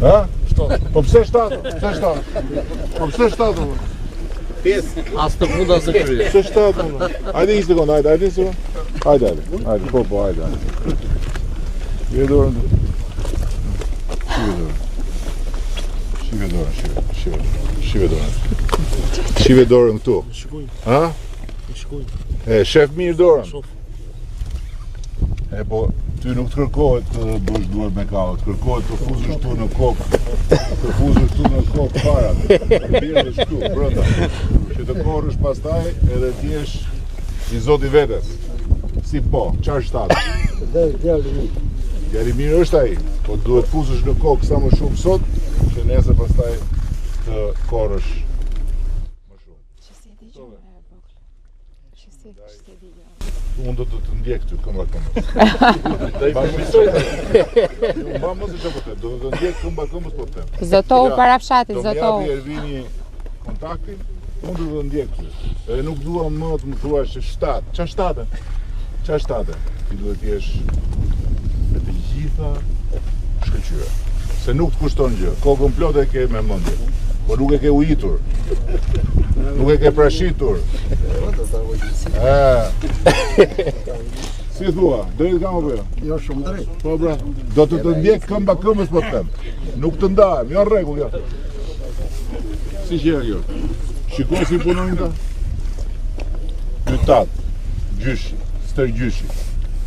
Ha? Po pse 7? Pse 7? Po pse 7? As të funda se krye. Pse 7? Hajde një sekond, hajde një sekond. Hajde, po, hajde. Shive dorën. Shive dorën këtu. Ha? E, shef mirë dorën. E, po, ty nuk të kërkohet të bësh duar me kavë, të kërkohet të fuzësh tu në kokë, parat, të birësh tu, brënda, që të korrësh pastaj edhe t'jesh i zoti vetes. Si po, qarë 7? Djali mirë është ai, po duhet fuzësh në kokë sa më shumë sot, që nesër pastaj të korrësh më shumë. Unë do të ndjek ty këmba. Ba mos e që po tem, do të ndjek këmba po tem. Zotohu para fshatit, Do zotohu. më japi Ervini kontaktin, unë do të ndjek ty. Edhe nuk dua më të më thua që 7. Qa 7? Qa 7? Ti duhet t'jesh me të gjitha shkëlqyra. Se nuk të kushton gjë, kokën plot e ke me mendje. Po nuk e ke ujitur. Nuk e ke prashitur. Si thua, drejt kam apo jo? Jo shumë drejt. Po bra, do të ndjek këmba këmbës po them. Nuk të ndahem, jo në rregull jo. Si që jo? Shikoj si punojnë ta? Pytat, gjyshi, stër gjyshi,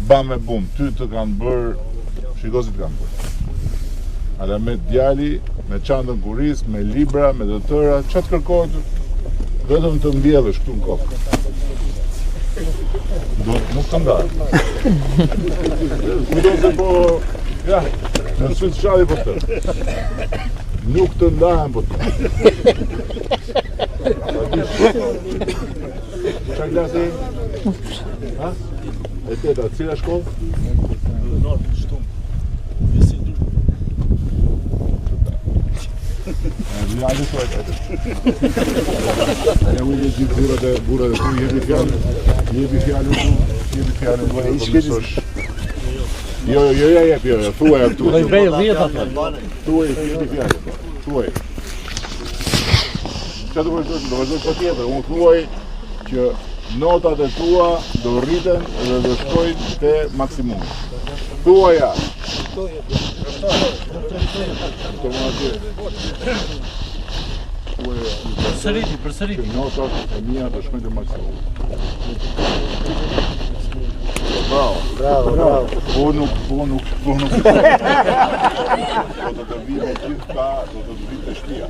bam me bum, ty të kanë bërë, shikoj si të kanë bërë. Ala me djali, me çantën kuris, me libra, me të tëra, çfarë të kërkohet? Vetëm të mbjellësh këtu në kokë. Nuk të ndarë. Kujdo se po, ja, në sytë shadi po të. Nuk të ndahen po të. Qa klasi? Ha? E teta, cila shkollë? Hajde të ajtë. Ja ujtë gjithë burat e tu, jebi fjallën tu, Jo, thuaj këtu. Do i bëj 10 atë. Thuaj, jebi fjallën, thuaj. Qa të vazhdoj për tjetër, unë thuaj që notat e tua do rriten dhe do shkojnë te maksimum. Thuaja. Përsëriti. Notat e mia të shkojnë të maksimum. Bravo. Po nuk. Do të vi me gjithë ta, do të vi të shtëpia.